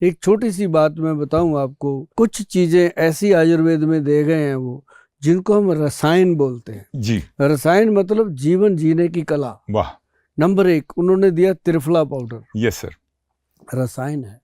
एक छोटी सी बात मैं बताऊं आपको, कुछ चीजें ऐसी आयुर्वेद में दे गए हैं वो, जिनको हम रसायन बोलते हैं। जी। रसायन मतलब जीवन जीने की कला। वाह। नंबर 1 उन्होंने दिया त्रिफला पाउडर। Yes sir. रसायन है,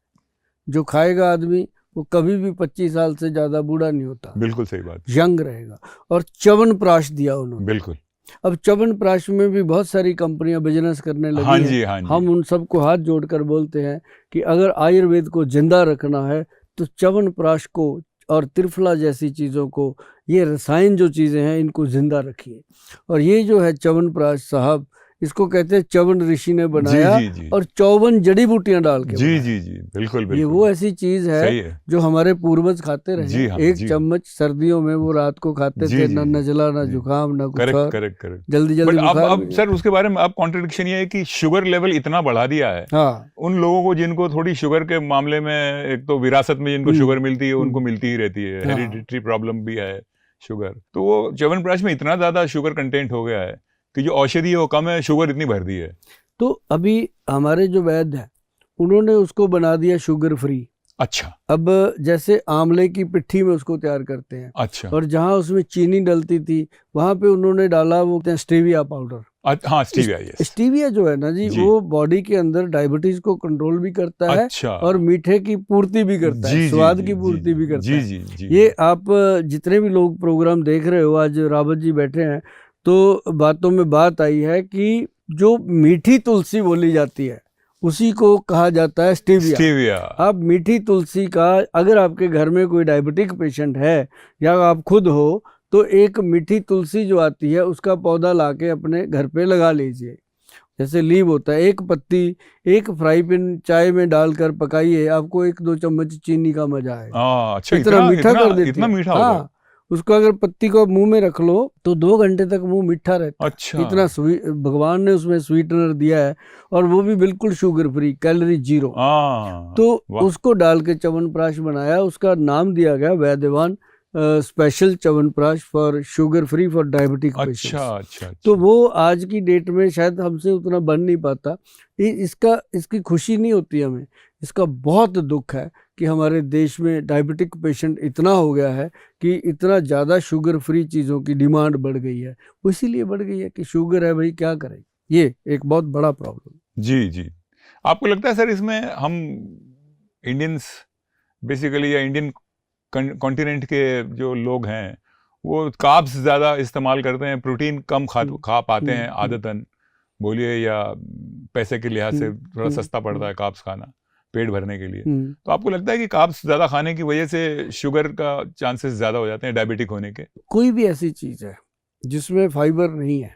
जो खाएगा आदमी वो कभी भी 25 साल से ज्यादा बूढ़ा नहीं होता, बिल्कुल सही बात, यंग रहेगा। और च्यवनप्राश दिया उन्होंने। बिल्कुल। अब च्यवनप्राश में भी बहुत सारी कंपनियां बिजनेस करने लगी हाँ हैं। जी, हाँ जी। हम उन सबको हाथ जोड़कर बोलते हैं कि अगर आयुर्वेद को जिंदा रखना है तो च्यवनप्राश को और त्रिफला जैसी चीज़ों को, ये रसायन जो चीज़ें हैं, इनको जिंदा रखिए। और ये जो है च्यवनप्राश साहब, इसको कहते हैं च्यवन ऋषि ने बनाया। जी, जी। और 54 जड़ी बूटियां डाल के जी बनाया। जी जी, बिल्कुल बिल्कुल। ये वो ऐसी चीज है जो हमारे पूर्वज खाते रहे। जी हाँ, एक जी चम्मच सर्दियों में वो रात को खाते जी थे, जी ना जी, नजला ना जी। जुकाम ना कुछ करेक्ट और, करेक्ट करेक्ट। जल्दी बट बुखार अब भी सर उसके बारे में अब कॉन्ट्रडिक्शन ये है कि शुगर लेवल इतना बढ़ा दिया है। हाँ, उन लोगों को जिनको थोड़ी शुगर के मामले में, एक तो विरासत में जिनको शुगर मिलती है उनको मिलती ही रहती है, हाँ। हेरिडिटरी प्रॉब्लम भी है शुगर, तो वो च्यवनप्राश में इतना ज्यादा शुगर कंटेंट हो गया है कि जो औषधि है वो कम है, शुगर इतनी भर दी है। तो अभी हमारे जो वैद्य है उन्होंने उसको बना दिया शुगर फ्री। अच्छा। अब जैसे आंवले की पिट्ठी में उसको तैयार करते हैं। अच्छा। और जहाँ उसमें चीनी डलती थी वहां पे उन्होंने डाला वो स्टीविया पाउडर। हाँ, स्टीविया, यस। स्टीविया जो है ना जी, वो बॉडी के अंदर डायबिटीज को कंट्रोल भी करता है। अच्छा। और मीठे की पूर्ति भी करता है, स्वाद की पूर्ति भी करता है। जी जी। ये आप जितने भी लोग प्रोग्राम देख रहे हो, आज रावत जी बैठे हैं, तो बातों में बात आई है कि जो मीठी तुलसी बोली जाती है उसी को कहा जाता है स्टीविया। आप मीठी तुलसी का, अगर आपके घर में कोई डायबिटिक पेशेंट है या आप खुद हो, तो एक मीठी तुलसी जो आती है उसका पौधा लाके अपने घर पे लगा लीजिए। जैसे लीव होता है, एक पत्ती एक फ्राई पैन चाय में डालकर पकाइए, आपको 1-2 चम्मच चीनी का मजा आएगा। अच्छा, इतना मीठा कर देती इतना है। मीठा होता है। हाँ, उसको अगर पत्ती को मुंह में रख लो तो 2 घंटे तक मुंह मीठा रहता है। अच्छा। इतना भगवान ने उसमें स्वीटनर दिया है, और वो भी बिल्कुल शुगर फ्री, कैलोरी 0। तो उसको डाल के च्यवनप्राश बनाया, उसका नाम दिया गया Vaidyavan special chyawanprash for sugar free for diabetic patients. अच्छा। तो वो आज की डेट में शायद हमसे उतना बन नहीं पाता। इसकी खुशी नहीं होती हमें, इसका बहुत दुख है कि हमारे देश में डायबिटिक पेशेंट इतना हो गया है कि इतना ज़्यादा शुगर फ्री चीज़ों की डिमांड बढ़ गई है। वो इसीलिए बढ़ गई है कि शुगर है भाई, क्या करें, ये एक बहुत बड़ा प्रॉब्लम। जी जी। आपको लगता है सर इसमें हम इंडियंस बेसिकली, या इंडियन कॉन्टिनेंट के जो लोग हैं वो कार्ब्स ज़्यादा इस्तेमाल करते हैं, प्रोटीन कम खा पाते हैं आदतन, बोलिए, या पैसे के लिहाज से थोड़ा सस्ता पड़ता है कार्ब्स खाना पेट भरने के लिए। तो आपको लगता है कि कार्ब्स ज़्यादा खाने की वजह से शुगर का चांसेस ज़्यादा हो जाते हैं डायबिटिक होने के? कोई भी ऐसी चीज़ है जिसमें फाइबर नहीं है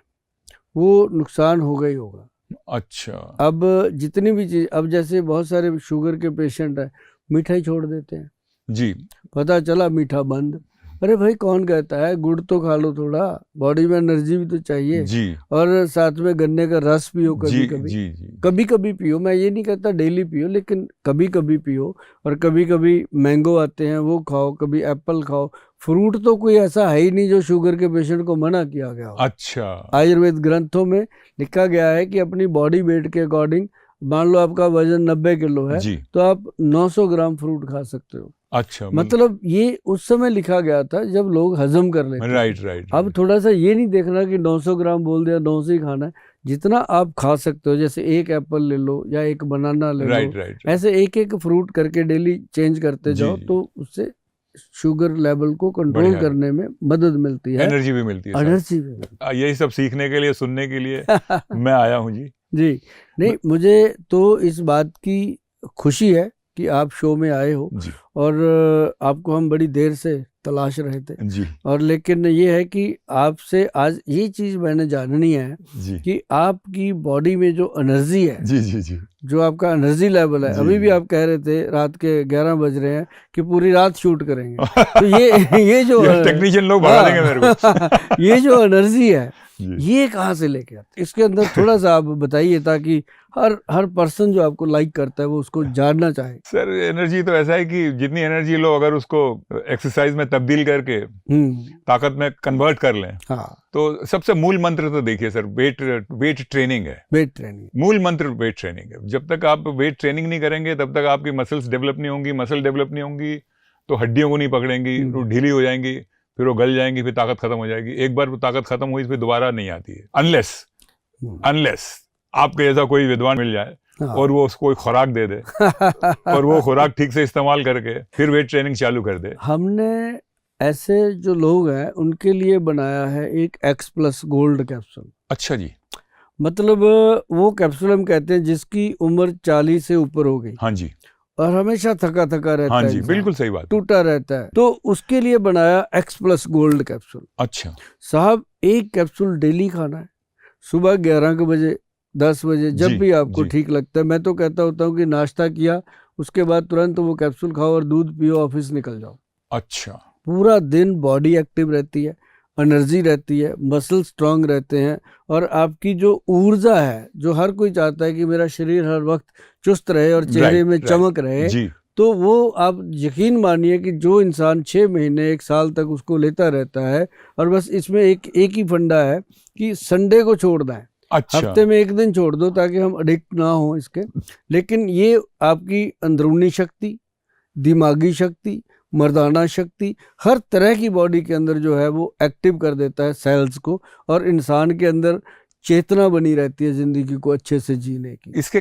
वो नुकसान होगा ही होगा। अच्छा। अब जितनी भी चीज़, अब जैसे बहुत सारे शुगर के पेशेंट हैं मिठाई छोड़ देते हैं जी, पता चला मीठा बंद। अरे भाई, कौन कहता है, गुड़ तो खा लो, थोड़ा बॉडी में एनर्जी भी तो चाहिए जी। और साथ में गन्ने का रस पियो कभी कभी। जी जी। कभी कभी पियो, मैं ये नहीं कहता डेली पियो, लेकिन कभी कभी पियो। और कभी कभी मैंगो आते हैं वो खाओ, कभी एप्पल खाओ। फ्रूट तो कोई ऐसा है ही नहीं जो शुगर के पेशेंट को मना किया गया हो। अच्छा। आयुर्वेद ग्रंथों में लिखा गया है कि अपनी बॉडी वेट के अकॉर्डिंग, मान लो आपका वजन 90 किलो है तो आप 900 ग्राम फ्रूट खा सकते हो। अच्छा। मतलब ये उस समय लिखा गया था जब लोग हजम कर लेते। राइट। अब थोड़ा सा ये नहीं देखना कि 900 ग्राम बोल दिया 900 ही खाना है, जितना आप खा सकते हो। जैसे एक एप्पल ले लो या एक बनाना ले लो, ऐसे एक फ्रूट करके डेली चेंज करते जाओ, तो उससे शुगर लेवल को कंट्रोल करने में मदद मिलती है, एनर्जी भी मिलती है। यही सब सीखने के लिए, सुनने के लिए मैं आया हूँ जी। नहीं, मुझे तो इस बात की खुशी है कि आप शो में आए हो जी। और आपको हम बड़ी देर से तलाश रहे थे जी। और लेकिन ये है कि आपसे आज ये चीज़ मैंने जाननी है जी। कि आपकी बॉडी में जो एनर्जी है, जी, जो आपका एनर्जी लेवल है, अभी भी आप कह रहे थे रात के 11 बज रहे हैं कि पूरी रात शूट करेंगे, तो ये जो टेक्नीशियन लोग बढ़ा देंगे मेरे को। ये जो एनर्जी है जी। ये कहाँ से लेके आते? इसके अंदर थोड़ा सा आप बताइए ताकि हर पर्सन जो आपको लाइक करता है वो उसको जानना चाहे। सर एनर्जी तो ऐसा है कि जितनी एनर्जी लो अगर उसको एक्सरसाइज में तब्दील करके ताकत में कन्वर्ट कर लें, हाँ, तो सबसे मूल मंत्र तो देखिए सर, वेट ट्रेनिंग है। वेट ट्रेनिंग मूल मंत्र वेट ट्रेनिंग है। जब तक आप वेट ट्रेनिंग नहीं करेंगे तब तक आपकी मसल्स डेवलप नहीं होंगी, मसल डेवलप नहीं होंगी तो हड्डियों को नहीं पकड़ेंगी, वो ढीली हो जाएंगी, फिर वो गल जाएंगी, फिर ताकत खत्म हो जाएगी। एक बार वो ताकत खत्म हुई फिर दोबारा नहीं आती है, अनलेस आपके जैसा कोई विद्वान मिल जाए और वो उसको एक खुराक दे दे और वो खुराक ठीक से इस्तेमाल करके फिर वेट ट्रेनिंग चालू कर दे। हमने ऐसे जो लोग हैं उनके लिए बनाया है एक X+ गोल्ड कैप्सूल। अच्छा जी। मतलब वो कैप्सूल हम कहते हैं जिसकी उम्र 40 से ऊपर हो गई, हाँ जी, और हमेशा थका थका रहता हाँ है, जी, इंसान बिल्कुल सही बात। टूटा रहता है, तो उसके लिए बनाया X+ गोल्ड कैप्सूल। अच्छा साहब, एक कैप्सूल डेली खाना है, सुबह 11 बजे, 10 बजे, जब जी, भी आपको जी। ठीक लगता है। मैं तो कहता होता हूँ कि नाश्ता किया उसके बाद तुरंत वो कैप्सूल खाओ और दूध पियो, ऑफिस निकल जाओ। अच्छा, पूरा दिन बॉडी एक्टिव रहती है, एनर्जी रहती है, मसल स्ट्रांग रहते हैं, और आपकी जो ऊर्जा है, जो हर कोई चाहता है कि मेरा शरीर हर वक्त चुस्त रहे और चेहरे में चमक रहे, जी, तो वो आप यकीन मानिए कि जो इंसान 6 महीने 1 साल तक उसको लेता रहता है, और बस इसमें एक ही फंडा है कि संडे को छोड़ना है। अच्छा, हफ्ते में एक दिन छोड़ दो ताकि हम एडिक्ट ना हो इसके। लेकिन ये आपकी अंदरूनी शक्ति, दिमागी शक्ति, मर्दाना शक्ति, हर तरह की बॉडी के अंदर जो है वो एक्टिव कर देता है सेल्स को, और इंसान के अंदर चेतना बनी रहती है जिंदगी को अच्छे से जीने की। इसके